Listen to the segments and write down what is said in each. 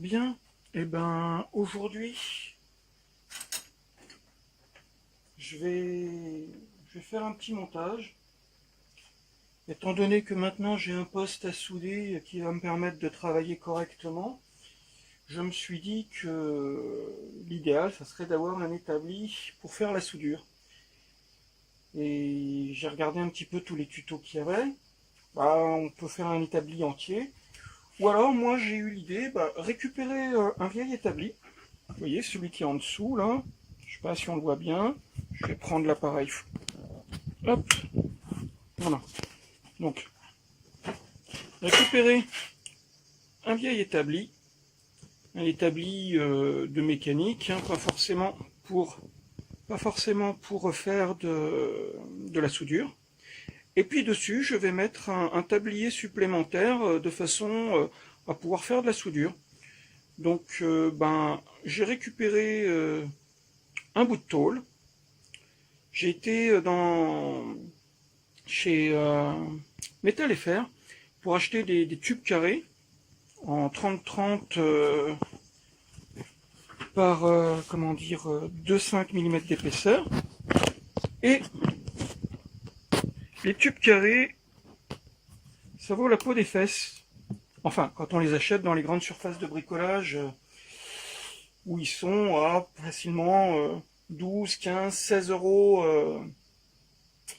Bien, et ben aujourd'hui je vais faire un petit montage. Étant donné que maintenant j'ai un poste à souder qui va me permettre de travailler correctement, je me suis dit que l'idéal, ça serait d'avoir un établi pour faire la soudure. Et j'ai regardé un petit peu tous les tutos qu'il y avait. On peut faire un établi entier. Ou alors moi j'ai eu l'idée, récupérer un vieil établi. Vous voyez, celui qui est en dessous là. Je sais pas si on le voit bien. Je vais prendre l'appareil. Hop, voilà. Donc, récupérer un vieil établi. Un établi de mécanique, hein, pas forcément pour faire de la soudure. Et puis dessus, je vais mettre un tablier supplémentaire de façon à pouvoir faire de la soudure. Donc, j'ai récupéré un bout de tôle. J'ai été chez Métal et Fer pour acheter des tubes carrés en 30-30 par 2,5 mm d'épaisseur. Et les tubes carrés, ça vaut la peau des fesses. Enfin, quand on les achète dans les grandes surfaces de bricolage, où ils sont à facilement 12, 15, 16 euros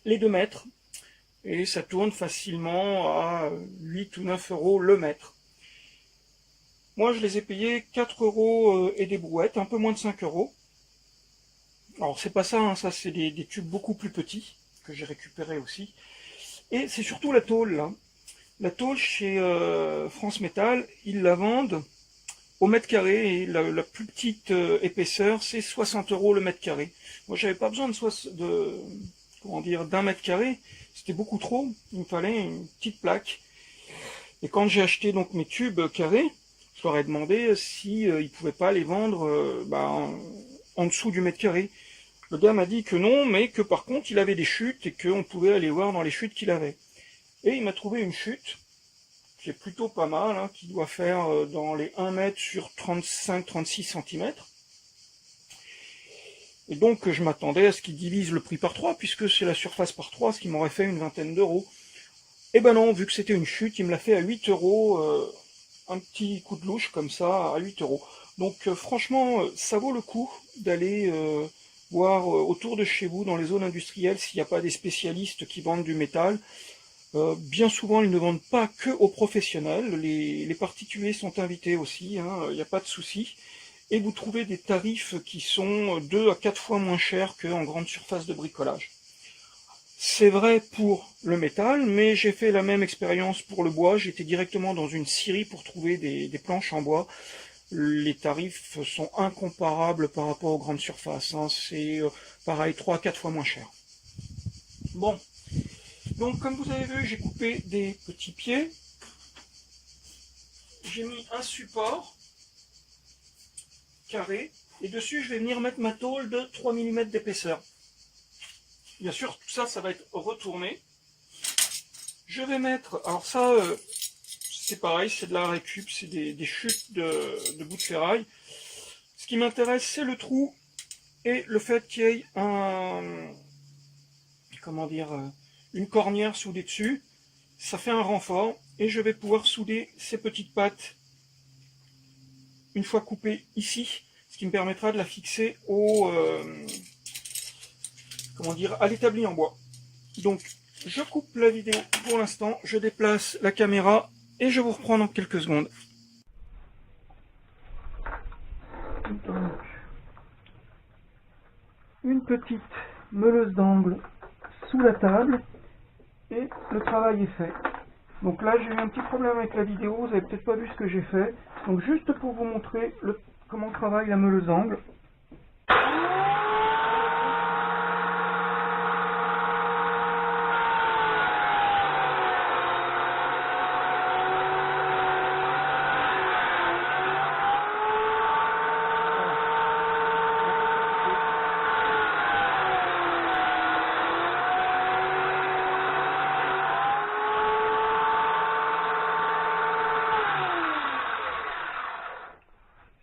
les 2 mètres. Et ça tourne facilement à 8 ou 9 euros le mètre. Moi, je les ai payés 4 euros et des brouettes, un peu moins de 5 euros. Alors, c'est pas ça, hein, ça c'est des tubes beaucoup plus petits, que j'ai récupérés aussi. Et c'est surtout la tôle, là. La tôle, chez France Métal, ils la vendent au mètre carré, et la plus petite épaisseur, c'est 60 euros le mètre carré. Moi, j'avais pas besoin d'un mètre carré, c'était beaucoup trop, il me fallait une petite plaque. Et quand j'ai acheté donc mes tubes carrés, je leur ai demandé si ils pouvaient pas les vendre en dessous du mètre carré. Le gars m'a dit que non, mais que par contre il avait des chutes et qu'on pouvait aller voir dans les chutes qu'il avait. Et il m'a trouvé une chute qui est plutôt pas mal, hein, qui doit faire dans les 1 mètre sur 35-36 cm. Et donc je m'attendais à ce qu'il divise le prix par 3, puisque c'est la surface par 3, ce qui m'aurait fait une vingtaine d'euros. Et ben non, vu que c'était une chute, il me l'a fait à 8 euros, un petit coup de louche comme ça, à 8 euros. Donc franchement, ça vaut le coup d'aller voir autour de chez vous, dans les zones industrielles, s'il n'y a pas des spécialistes qui vendent du métal. Bien souvent, ils ne vendent pas que aux professionnels, les particuliers sont invités aussi, hein, il n'y a pas de souci. Et vous trouvez des tarifs qui sont 2 à 4 fois moins chers qu'en grande surface de bricolage. C'est vrai pour le métal, mais j'ai fait la même expérience pour le bois. J'étais directement dans une scierie pour trouver des planches en bois. Les tarifs sont incomparables par rapport aux grandes surfaces, hein. C'est pareil, 3 à 4 fois moins cher. Bon, donc comme vous avez vu, j'ai coupé des petits pieds. J'ai mis un support carré, et dessus je vais venir mettre ma tôle de 3 mm d'épaisseur. Bien sûr, tout ça, ça va être retourné. Je vais mettre, alors ça, c'est pareil, c'est de la récup, c'est des chutes de bouts de ferraille. Ce qui m'intéresse, c'est le trou et le fait qu'il y ait une cornière soudée dessus. Ça fait un renfort, et je vais pouvoir souder ces petites pattes une fois coupées ici, ce qui me permettra de la fixer à l'établi en bois. Donc, je coupe la vidéo pour l'instant, je déplace la caméra et je vous reprends dans quelques secondes. Donc, une petite meuleuse d'angle sous la table et le travail est fait. Donc là, j'ai eu un petit problème avec la vidéo, vous avez peut-être pas vu ce que j'ai fait. Donc juste pour vous montrer comment travaille la meuleuse d'angle.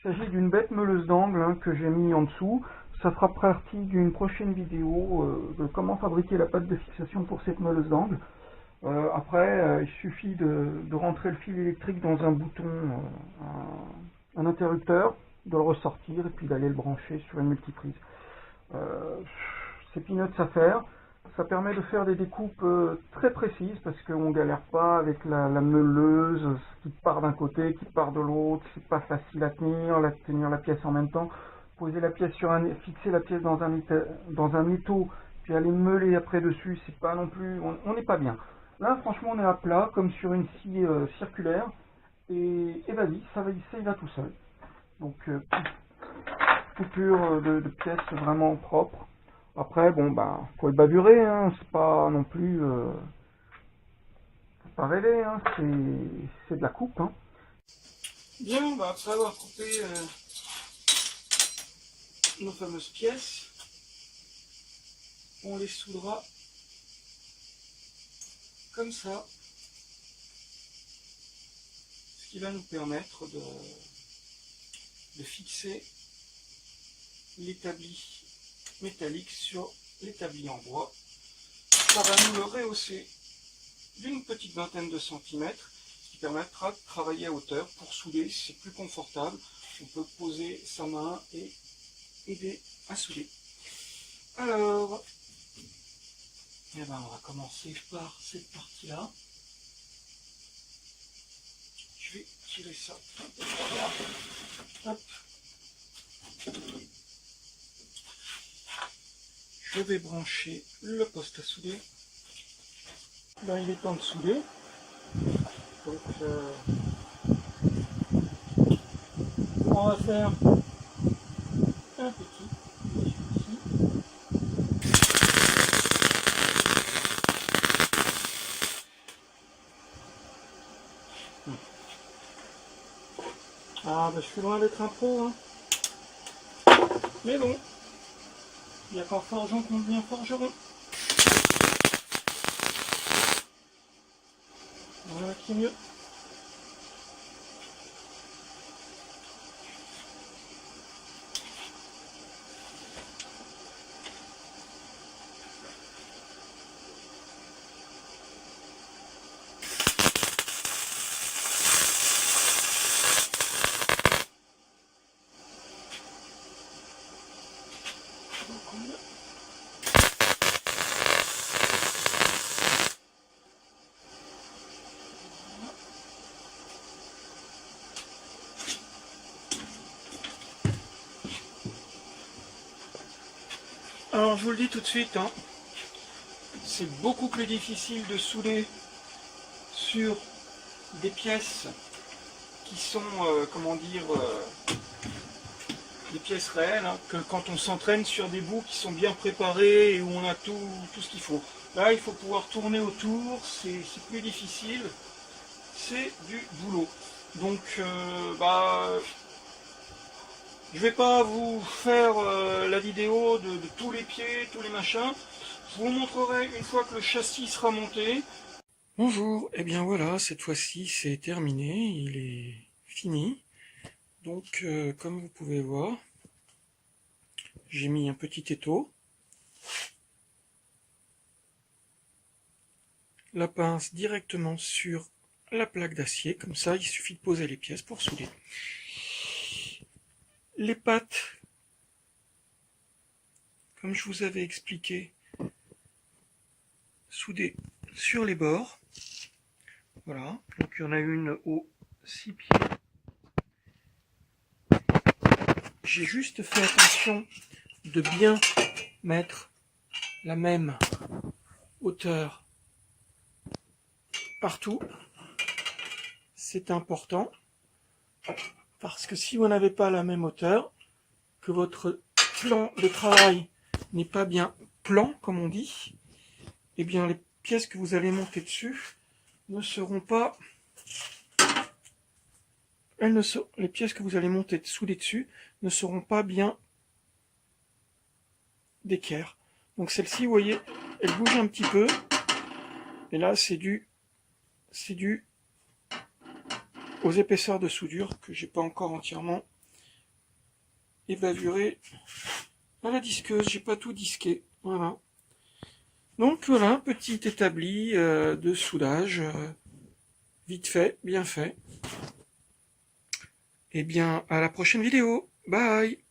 s'agit d'une bête meuleuse d'angle hein, que j'ai mis en dessous. Ça fera partie d'une prochaine vidéo de comment fabriquer la patte de fixation pour cette meuleuse d'angle. Après, il suffit de rentrer le fil électrique dans un bouton, un interrupteur, de le ressortir et puis d'aller le brancher sur une multiprise. C'est peanuts à faire. Ça permet de faire des découpes très précises parce qu'on ne galère pas avec la meuleuse qui part d'un côté, qui part de l'autre. C'est pas facile à tenir la pièce en même temps. Poser la pièce fixer la pièce dans un étau, puis aller meuler après dessus, c'est pas non plus, on n'est pas bien. Là, franchement, on est à plat, comme sur une scie circulaire, et vas-y, ça y va tout seul. Donc, coupure de pièces vraiment propres. Après, bon, bah, faut être bavuré, hein, c'est pas non plus, faut pas rêver, hein, c'est de la coupe, hein. Bien, bah, après avoir coupé nos fameuses pièces, on les soudera comme ça, ce qui va nous permettre de fixer l'établi métallique sur l'établi en bois. Ça va nous le rehausser d'une petite vingtaine de centimètres, ce qui permettra de travailler à hauteur. Pour souder, c'est plus confortable. On peut poser sa main et aider à souder. Alors, eh ben, on va commencer par cette partie-là. Je vais tirer ça. Hop. Je vais brancher le poste à souder. Là, il est temps de souder. Donc, on va faire un petit ici. Ah, bah, je suis loin d'être un pro, hein. Mais bon, il n'y a qu'en forgeant qu'on devient forgeron. Voilà qui est mieux. Alors je vous le dis tout de suite, hein, c'est beaucoup plus difficile de souder sur des pièces qui sont, comment dire, des pièces réelles, hein, que quand on s'entraîne sur des bouts qui sont bien préparés et où on a tout ce qu'il faut. Là, il faut pouvoir tourner autour, c'est plus difficile, c'est du boulot. Donc, je vais pas vous faire la vidéo de tous les pieds, tous les machins. Je vous montrerai une fois que le châssis sera monté. Bonjour, et bien voilà, cette fois-ci c'est terminé, il est fini. Donc comme vous pouvez voir, j'ai mis un petit étau. La pince directement sur la plaque d'acier, comme ça il suffit de poser les pièces pour souder. Les pattes, comme je vous avais expliqué, soudées sur les bords. Voilà, donc il y en a une aux 6 pieds. J'ai juste fait attention de bien mettre la même hauteur partout. C'est important, parce que si vous n'avez pas la même hauteur, que votre plan de travail n'est pas bien plan, comme on dit, eh bien les pièces que vous allez monter dessus ne seront pas... les pièces que vous allez monter souder dessus ne seront pas bien d'équerre. Donc celle-ci, vous voyez, elle bouge un petit peu. Et là, c'est dû aux épaisseurs de soudure que j'ai pas encore entièrement et bavuré à la disqueuse. J'ai pas tout disqué. Voilà. Donc voilà, petit établi de soudage, vite fait, bien fait. Et bien, à la prochaine vidéo. Bye!